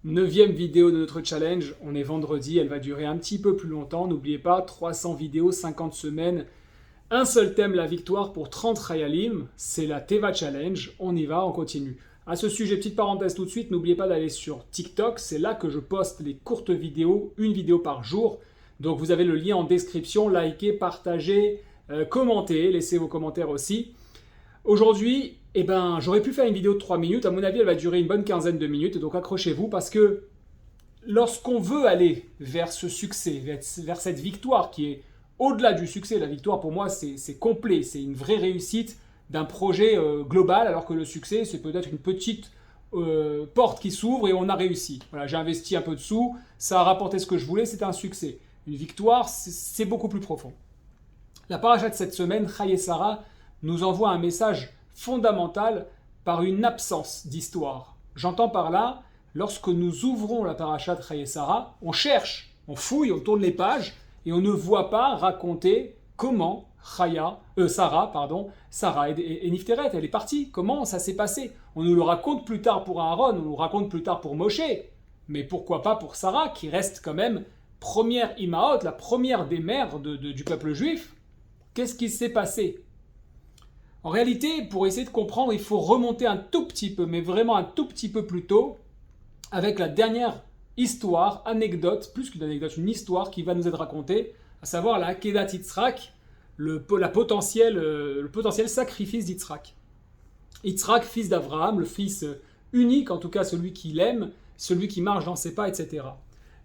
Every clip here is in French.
Neuvième vidéo de notre challenge, on est vendredi, elle va durer un petit peu plus longtemps. N'oubliez pas, 300 vidéos, 50 semaines, un seul thème, la victoire pour 30 Hayalim, c'est la Teva Challenge. On y va, on continue. À ce sujet, petite parenthèse tout de suite, n'oubliez pas d'aller sur TikTok, c'est là que je poste les courtes vidéos, une vidéo par jour. Donc vous avez le lien en description, likez, partagez, commentez, laissez vos commentaires aussi. Aujourd'hui, j'aurais pu faire une vidéo de 3 minutes. À mon avis, elle va durer une bonne quinzaine de minutes. Donc accrochez-vous parce que lorsqu'on veut aller vers ce succès, vers cette victoire qui est au-delà du succès, la victoire pour moi c'est complet, c'est une vraie réussite d'un projet global, alors que le succès c'est peut-être une petite porte qui s'ouvre et on a réussi. Voilà, j'ai investi un peu de sous, ça a rapporté ce que je voulais, c'était un succès. Une victoire, c'est beaucoup plus profond. La paracha de cette semaine, Chayei Sarah, nous envoie un message fondamental par une absence d'histoire. J'entends par là, lorsque nous ouvrons la paracha de Chayei Sarah, on cherche, on fouille, on tourne les pages et on ne voit pas raconter comment Sarah et Nifteret, elle est partie. Comment ça s'est passé? On nous le raconte plus tard pour Aaron, on nous le raconte plus tard pour Moshe, mais pourquoi pas pour Sarah qui reste quand même première Imaot, la première des mères du peuple juif? Qu'est-ce qui s'est passé? En réalité, pour essayer de comprendre, il faut remonter un tout petit peu, mais vraiment un tout petit peu plus tôt, avec la dernière histoire, anecdote, plus qu'une anecdote, une histoire qui va nous être racontée, à savoir la Akedat Yitzhak, le potentiel sacrifice d'Yitzhak. Yitzhak, fils d'Abraham, le fils unique, en tout cas celui qui l'aime, celui qui marche dans ses pas, etc.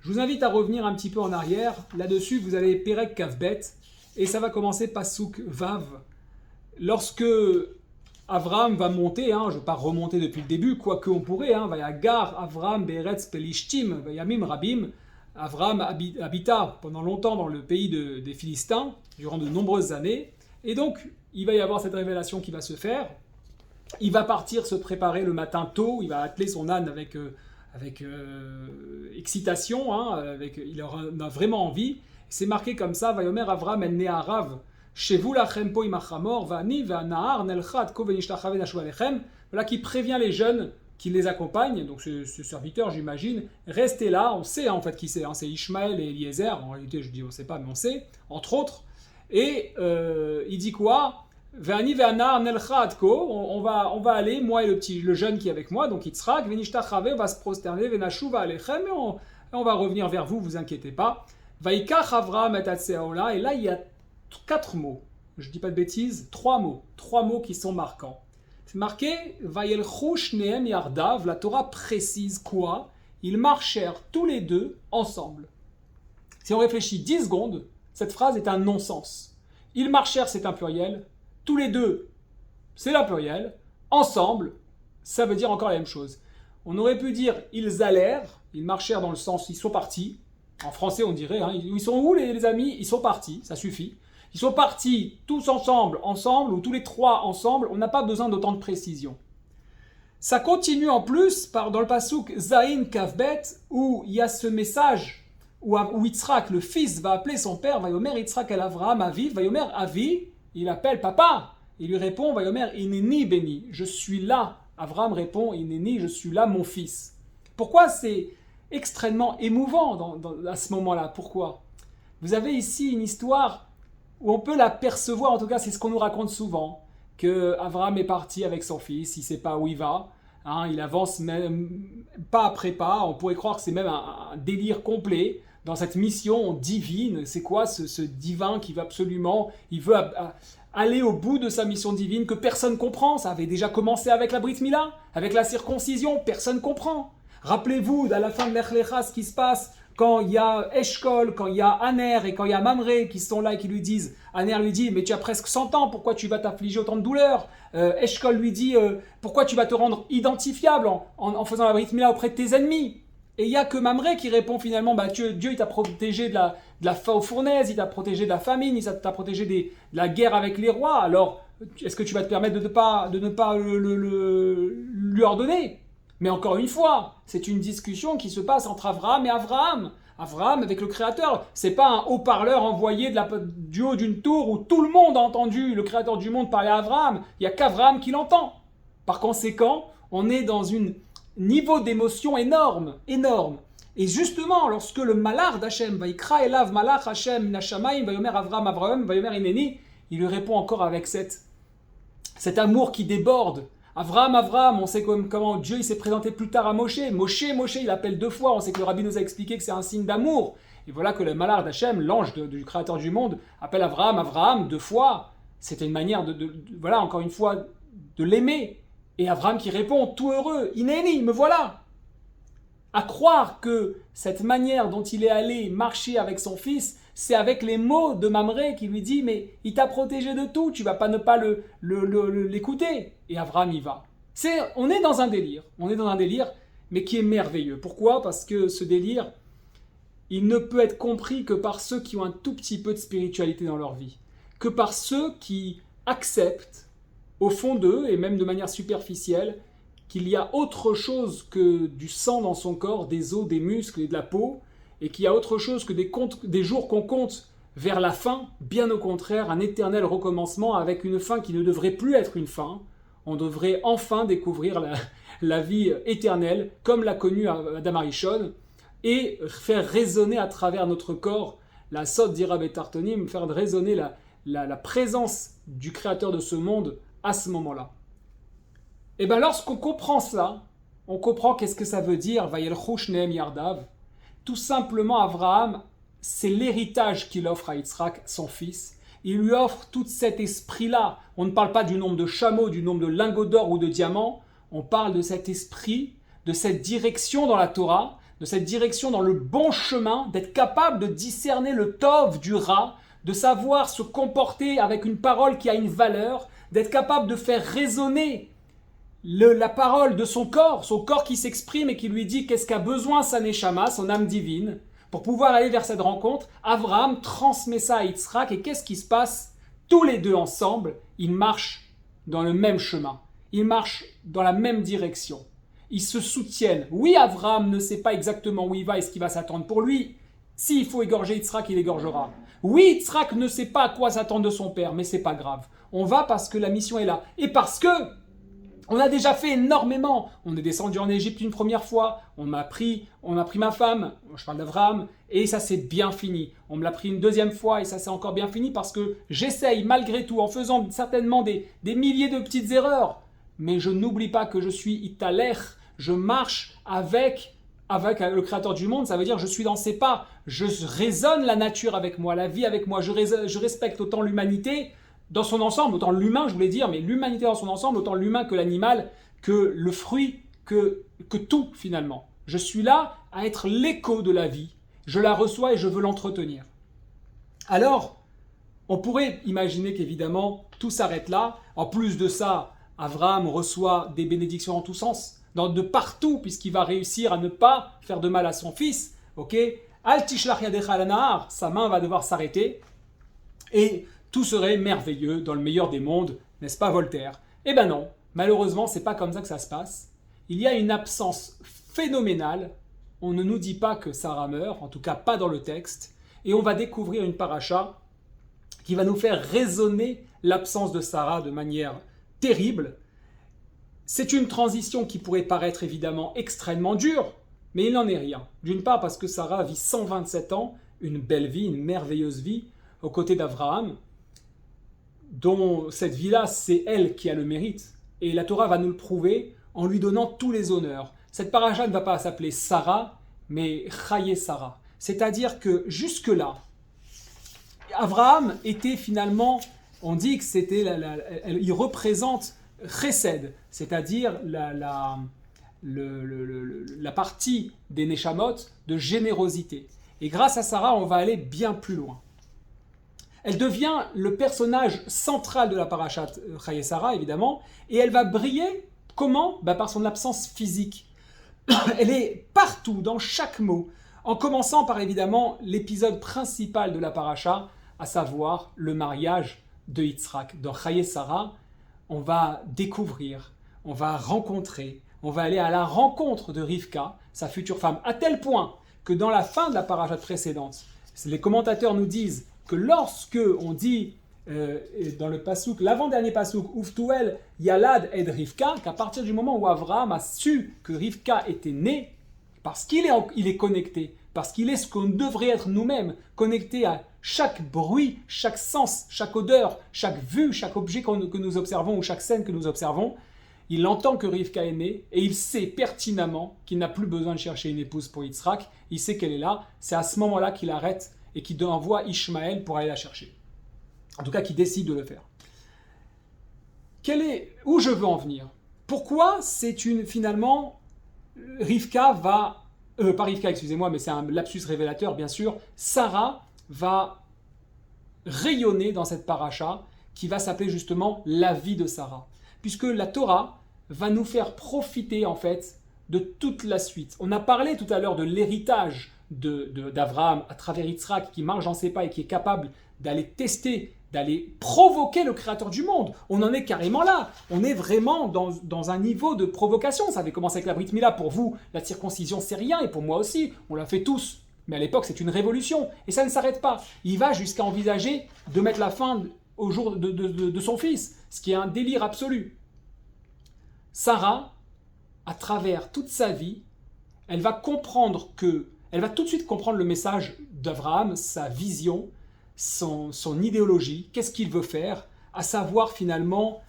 Je vous invite à revenir un petit peu en arrière. Là-dessus, vous avez Perek Kavbet, et ça va commencer Pasuk Vav. Lorsque Avraham va monter, je ne vais pas remonter depuis le début, quoique on pourrait, Vayagar, Avraham, Beretz, Pelishtim, Vayamim, Rabim. Avraham habita pendant longtemps dans le pays des Philistins, durant de nombreuses années, et donc il va y avoir cette révélation qui va se faire. Il va partir se préparer le matin tôt, il va atteler son âne avec excitation, il en a vraiment envie. C'est marqué comme ça, Vayomer Avraham el Ne'arav, Shevu lachem po imachamor, vani ve'anahar nelchad ko venishtachave nashu alechem. Voilà qui prévient les jeunes qui les accompagnent, donc ce serviteur j'imagine, restez là, on sait en fait qui c'est, c'est Ishmaël et Eliezer, en réalité je dis on sait pas mais on sait, entre autres, et il dit quoi? Vani ve'anahar nelchad ko, on va aller, moi et le jeune qui est avec moi, donc Yitzhak, venishtachave, on va se prosterner, venashuva alechem, et on va revenir vers vous, vous inquiétez pas. Vaikach Avraham et Atseaola, et là il y a 4 mots, je dis pas de bêtises, 3 mots qui sont marquants. C'est marqué Vayelchu shnehem yardav, la Torah précise quoi? Ils marchèrent tous les deux ensemble. Si on réfléchit 10 secondes, cette phrase est un non-sens. Ils marchèrent, c'est un pluriel, tous les deux, c'est un pluriel, ensemble, ça veut dire encore la même chose. On aurait pu dire ils allèrent, ils marchèrent dans le sens ils sont partis. En français on dirait, ils sont où les amis? Ils sont partis, ça suffit. Ils sont partis tous ensemble, ou tous les 3 ensemble, on n'a pas besoin d'autant de précision. Ça continue en plus dans le pasuk Zain Kavbet, où il y a ce message, où Yitzhak, le fils, va appeler son père, Vayomer Yitzhak el Avraham Avi, Vayomer Avi, il appelle papa, il lui répond, Vayomer Ineni Beni, je suis là. Avraham répond, Ineni, je suis là mon fils. Pourquoi c'est extrêmement émouvant à ce moment-là? Pourquoi? Vous avez ici une histoire où on peut l'apercevoir, en tout cas c'est ce qu'on nous raconte souvent, que Avraham est parti avec son fils, il ne sait pas où il va, il avance même pas après pas, on pourrait croire que c'est même un délire complet dans cette mission divine. C'est quoi ce divin qui veut absolument, il veut aller au bout de sa mission divine que personne comprend? Ça avait déjà commencé avec la Brit Mila, avec la circoncision, personne comprend. Rappelez-vous, à la fin de l'Ech Lecha, ce qui se passe quand il y a Eshkol, quand il y a Aner et quand il y a Mamré qui sont là et qui lui disent, Aner lui dit, mais tu as presque 100 ans, pourquoi tu vas t'affliger autant de douleurs? Eshkol lui dit, pourquoi tu vas te rendre identifiable en faisant la Brit Mila auprès de tes ennemis? Et il n'y a que Mamré qui répond finalement, Dieu il t'a protégé de la fournaise, il t'a protégé de la famine, il t'a protégé de la guerre avec les rois, alors est-ce que tu vas te permettre de ne pas lui ordonner? Mais encore une fois, c'est une discussion qui se passe entre Avraham et Avraham. Avraham avec le Créateur. C'est pas un haut-parleur envoyé du haut d'une tour où tout le monde a entendu le Créateur du monde parler à Avraham. Il n'y a qu'Avraham qui l'entend. Par conséquent, on est dans une niveau d'émotion énorme, énorme. Et justement, lorsque le malach d'Hachem, Vaikra elav malach Hachem minashamayim, Vayomer Avram Avraham, Vayomer Ineni, il lui répond encore avec cet amour qui déborde. Avraham, on sait comment Dieu il s'est présenté plus tard à Moshe. Moshe, il appelle 2 fois. On sait que le rabbi nous a expliqué que c'est un signe d'amour. Et voilà que le malach d'Hachem, l'ange du créateur du monde, appelle Avraham 2 fois. C'était une manière voilà, encore une fois, de l'aimer. Et Avraham qui répond, tout heureux, Ineni, me voilà. À croire que cette manière dont il est allé marcher avec son fils, c'est avec les mots de Mamré qui lui dit « Mais il t'a protégé de tout, tu vas pas ne pas l'écouter. » Et Avraham y va. On est dans un délire, mais qui est merveilleux. Pourquoi ? Parce que ce délire, il ne peut être compris que par ceux qui ont un tout petit peu de spiritualité dans leur vie, que par ceux qui acceptent, au fond d'eux, et même de manière superficielle, qu'il y a autre chose que du sang dans son corps, des os, des muscles et de la peau, et qu'il y a autre chose que des jours qu'on compte vers la fin, bien au contraire, un éternel recommencement avec une fin qui ne devrait plus être une fin. On devrait enfin découvrir la vie éternelle, comme l'a connue Adam Arishon, et faire résonner à travers notre corps la Sod d'Ira Betartonim, faire résonner la présence du Créateur de ce monde à ce moment-là. Et bien lorsqu'on comprend ça, on comprend qu'est-ce que ça veut dire, Vayelchu Shnehem Yardav. Tout simplement, Avraham, c'est l'héritage qu'il offre à Yitzhak, son fils. Il lui offre tout cet esprit-là. On ne parle pas du nombre de chameaux, du nombre de lingots d'or ou de diamants. On parle de cet esprit, de cette direction dans la Torah, de cette direction dans le bon chemin, d'être capable de discerner le tov du ra, de savoir se comporter avec une parole qui a une valeur, d'être capable de faire résonner la parole de son corps qui s'exprime et qui lui dit qu'est-ce qu'a besoin sa neshama, son âme divine, pour pouvoir aller vers cette rencontre. Avraham transmet ça à Yitzhak et qu'est-ce qui se passe ? Tous les deux ensemble, ils marchent dans le même chemin, ils marchent dans la même direction, ils se soutiennent. Oui, Avraham ne sait pas exactement où il va et ce qui va s'attendre pour lui. S'il faut égorger Yitzhak, il égorgera. Oui, Yitzhak ne sait pas à quoi s'attendre de son père, mais c'est pas grave. On va parce que la mission est là et parce que on a déjà fait énormément. On est descendu en Égypte une première fois. On m'a pris ma femme. Je parle d'Avraham. Et ça s'est bien fini. On me l'a pris une deuxième fois et ça s'est encore bien fini parce que j'essaye malgré tout, en faisant certainement des milliers de petites erreurs. Mais je n'oublie pas que je suis Italech. Je marche avec le Créateur du monde. Ça veut dire je suis dans ses pas. Je résonne la nature avec moi, la vie avec moi. Je respecte autant l'humanité dans son ensemble, autant l'humain, je voulais dire, mais l'humanité dans son ensemble, autant l'humain que l'animal, que le fruit, que tout finalement. Je suis là à être l'écho de la vie, je la reçois et je veux l'entretenir. Alors, on pourrait imaginer qu'évidemment, tout s'arrête là. En plus de ça, Avraham reçoit des bénédictions en tous sens, de partout, puisqu'il va réussir à ne pas faire de mal à son fils. Ok ? Al tishlach yadecha ala nahar, sa main va devoir s'arrêter. Et tout serait merveilleux dans le meilleur des mondes, n'est-ce pas Voltaire ? Eh ben non, malheureusement, c'est pas comme ça que ça se passe. Il y a une absence phénoménale. On ne nous dit pas que Sarah meurt, en tout cas pas dans le texte, et on va découvrir une paracha qui va nous faire résonner l'absence de Sarah de manière terrible. C'est une transition qui pourrait paraître évidemment extrêmement dure, mais il n'en est rien. D'une part parce que Sarah vit 127 ans, une belle vie, une merveilleuse vie, aux côtés d'Avraham, dont cette vie-là, c'est elle qui a le mérite. Et la Torah va nous le prouver en lui donnant tous les honneurs. Cette paracha ne va pas s'appeler Sarah, mais Chaye Sarah. C'est-à-dire que jusque-là, Avraham était finalement, on dit que c'était, il représente Chesed, c'est-à-dire la partie des Neshamot de générosité. Et grâce à Sarah, on va aller bien plus loin. Elle devient le personnage central de la parashat Chaye Sarah, évidemment, et elle va briller, comment ? Par son absence physique. Elle est partout, dans chaque mot, en commençant par, évidemment, l'épisode principal de la paracha, à savoir le mariage de Yitzhak. Dans Chaye Sarah, on va découvrir, on va rencontrer, on va aller à la rencontre de Rivka, sa future femme, à tel point que dans la fin de la parashat précédente, les commentateurs nous disent que lorsque on dit dans le pasouk, l'avant-dernier pasouk, Uftuel Yalad ed Rivka, qu'à partir du moment où Avraham a su que Rivka était née, parce qu'il est connecté, parce qu'il est ce qu'on devrait être nous-mêmes, connecté à chaque bruit, chaque sens, chaque odeur, chaque vue, chaque objet que nous observons ou chaque scène que nous observons, il entend que Rivka est née et il sait pertinemment qu'il n'a plus besoin de chercher une épouse pour Yitzhak, il sait qu'elle est là, c'est à ce moment-là qu'il arrête et qu'il envoie Ishmaël pour aller la chercher. En tout cas, qui décide de le faire. Où je veux en venir? Pourquoi finalement, Rivka va... pas Rivka, excusez-moi, mais c'est un lapsus révélateur, bien sûr. Sarah va rayonner dans cette paracha qui va s'appeler justement la vie de Sarah. Puisque la Torah va nous faire profiter, en fait, de toute la suite. On a parlé tout à l'heure de l'héritage d'Abraham à travers Yitzhak qui marche dans ses pas et qui est capable d'aller tester, d'aller provoquer le créateur du monde. On en est carrément là. On est vraiment dans un niveau de provocation. Ça avait commencé avec la Brit Mila. Pour vous, la circoncision, c'est rien. Et pour moi aussi, on l'a fait tous. Mais à l'époque, c'est une révolution. Et ça ne s'arrête pas. Il va jusqu'à envisager de mettre la fin au jour de son fils. Ce qui est un délire absolu. Sarah, à travers toute sa vie, elle va tout de suite comprendre le message d'Abraham, sa vision, son idéologie, qu'est-ce qu'il veut faire, à savoir finalement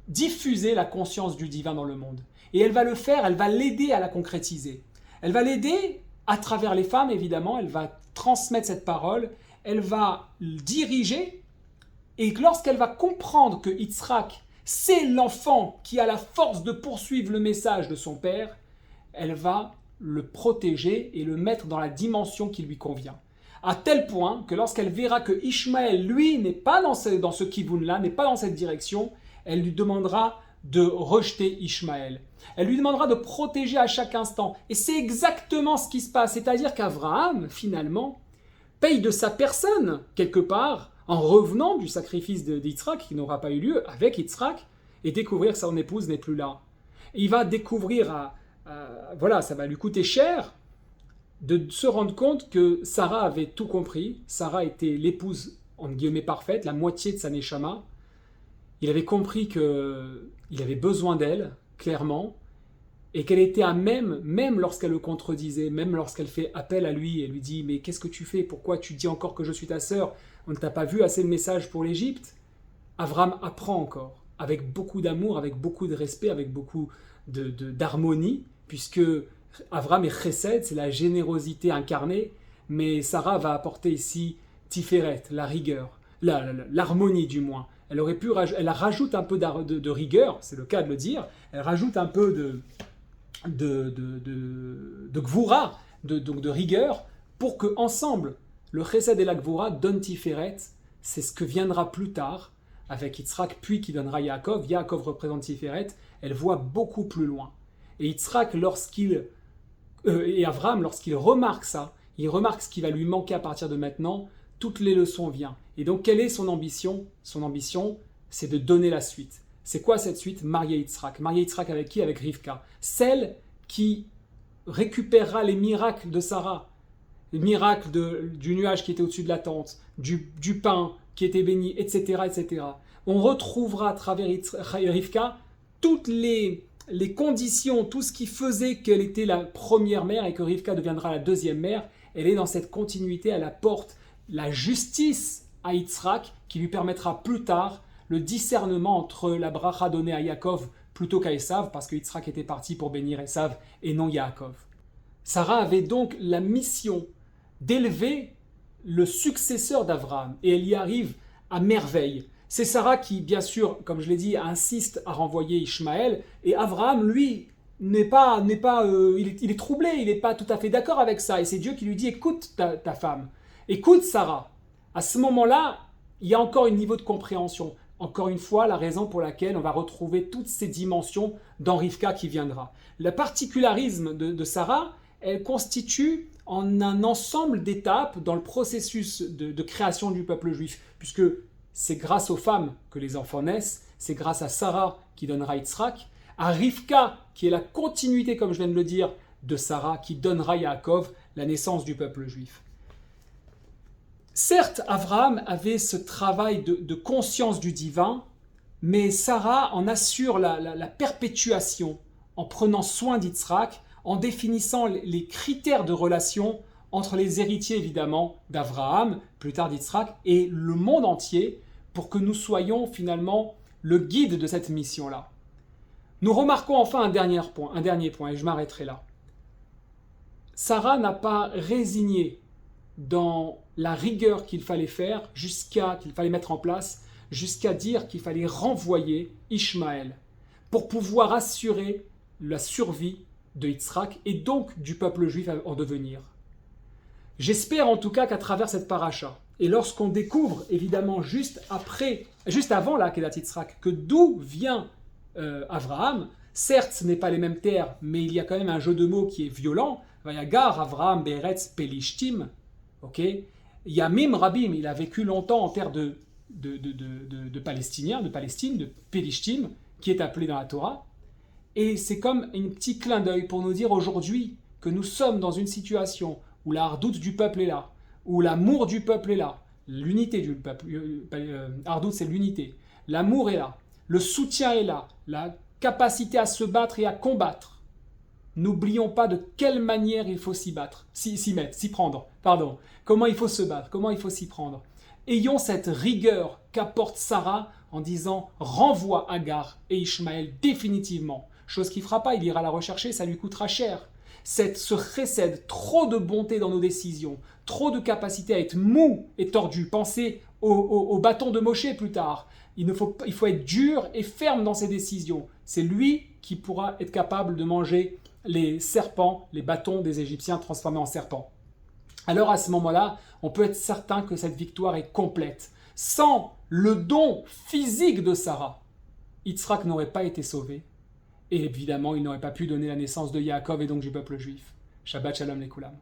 diffuser la conscience du divin dans le monde. Et elle va le faire, elle va l'aider à la concrétiser. Elle va l'aider à travers les femmes, évidemment, elle va transmettre cette parole, elle va diriger, et lorsqu'elle va comprendre que Yitzhak, c'est l'enfant qui a la force de poursuivre le message de son père, elle va le protéger et le mettre dans la dimension qui lui convient. À tel point que lorsqu'elle verra que Ishmaël, lui, n'est pas dans ce kivun-là, n'est pas dans cette direction, elle lui demandera de rejeter Ishmaël. Elle lui demandera de protéger à chaque instant. Et c'est exactement ce qui se passe. C'est-à-dire qu'Abraham, finalement, paye de sa personne, quelque part, en revenant du sacrifice d'Yitzhak, qui n'aura pas eu lieu, avec Yitzhak, et découvrir que son épouse n'est plus là. Et il va découvrir, voilà, ça va lui coûter cher, de se rendre compte que Sarah avait tout compris. Sarah était l'épouse, entre guillemets, parfaite, la moitié de sa neshama. Il avait compris qu'il avait besoin d'elle, clairement, et qu'elle était à même lorsqu'elle le contredisait, même lorsqu'elle fait appel à lui et lui dit « Mais qu'est-ce que tu fais? Pourquoi tu dis encore que je suis ta sœur? On ne t'a pas vu assez de messages pour l'Égypte ?» Abraham apprend encore, avec beaucoup d'amour, avec beaucoup de respect, avec beaucoup d'harmonie, puisque Abraham est chesed, c'est la générosité incarnée, mais Sarah va apporter ici tiferet, la rigueur, l'harmonie du moins. Elle rajoute un peu de rigueur, c'est le cas de le dire, elle rajoute un peu de gvoura, donc de rigueur, pour que ensemble, le chesed et la gvoura donnent tiferet. C'est ce que viendra plus tard avec Yitzhak, puis qui donnera Yaakov. Yaakov représente tiferet, elle voit beaucoup plus loin. Et Yitzhak, et Abraham, lorsqu'il remarque ça, il remarque ce qui va lui manquer à partir de maintenant, toutes les leçons viennent. Et donc, quelle est son ambition? Son ambition, c'est de donner la suite. C'est quoi cette suite? Marier Yitzhak. Marier Yitzhak avec qui? Avec Rivka. Celle qui récupérera les miracles de Sarah. Les miracles du nuage qui était au-dessus de la tente, du pain qui était béni, etc., etc. On retrouvera à travers Rivka toutes les conditions, tout ce qui faisait qu'elle était la première mère et que Rivka deviendra la deuxième mère. Elle est dans cette continuité, elle apporte la justice à Yitzhak qui lui permettra plus tard le discernement entre la bracha donnée à Yaakov plutôt qu'à Esav, parce que Yitzhak était parti pour bénir Esav et non Yaakov. Sarah avait donc la mission d'élever le successeur d'Abraham, et elle y arrive à merveille. C'est Sarah qui, bien sûr, comme je l'ai dit, insiste à renvoyer Ishmaël, et Abraham, lui, il est troublé, il n'est pas tout à fait d'accord avec ça, et c'est Dieu qui lui dit « Écoute ta femme, écoute Sarah ». À ce moment-là, il y a encore un niveau de compréhension. Encore une fois, la raison pour laquelle on va retrouver toutes ces dimensions dans Rivka qui viendra. Le particularisme de Sarah, elle constitue en un ensemble d'étapes dans le processus de création du peuple juif, puisque c'est grâce aux femmes que les enfants naissent, c'est grâce à Sarah qui donnera Yitzhak, à Rivka qui est la continuité, comme je viens de le dire, de Sarah qui donnera Yaakov, la naissance du peuple juif. Certes, Abraham avait ce travail de conscience du divin, mais Sarah en assure la perpétuation en prenant soin d'Yitzhak, en définissant les critères de relation entre les héritiers évidemment d'Abraham, plus tard d'Yitzhak, et le monde entier, pour que nous soyons finalement le guide de cette mission-là. Nous remarquons enfin un dernier point, et je m'arrêterai là. Sarah n'a pas résigné dans la rigueur qu'il fallait faire, qu'il fallait mettre en place, jusqu'à dire qu'il fallait renvoyer Ishmaël pour pouvoir assurer la survie de Yitzhak et donc du peuple juif en devenir. J'espère en tout cas qu'à travers cette paracha, et lorsqu'on découvre évidemment juste avant la Kedat Yitzhak, que d'où vient Abraham, certes ce n'est pas les mêmes terres, mais il y a quand même un jeu de mots qui est violent. Vayagar Avraham Beretz Pelishtim, ok. Yamim Rabim, il a vécu longtemps en terre de Palestiniens, de Palestine, de Pelishtim, qui est appelé dans la Torah. Et c'est comme un petit clin d'œil pour nous dire aujourd'hui que nous sommes dans une situation où la hardoute du peuple est là, où l'amour du peuple est là, l'unité du peuple, hardoute c'est l'unité, l'amour est là, le soutien est là, la capacité à se battre et à combattre. N'oublions pas de quelle manière il faut s'y prendre. Comment il faut se battre, comment il faut s'y prendre. Ayons cette rigueur qu'apporte Sarah en disant « renvoie Agar et Ishmaël définitivement ». Chose qu'il ne fera pas, il ira la rechercher, ça lui coûtera cher. Ce chesed, trop de bonté dans nos décisions, trop de capacité à être mou et tordu. Pensez au bâton de Moshe plus tard. Il faut être dur et ferme dans ses décisions. C'est lui qui pourra être capable de manger les serpents, les bâtons des Égyptiens transformés en serpents. Alors à ce moment-là, on peut être certain que cette victoire est complète. Sans le don physique de Sarah, Yitzhak n'aurait pas été sauvé. Et évidemment, il n'aurait pas pu donner la naissance de Yaakov et donc du peuple juif. Shabbat shalom les koulam.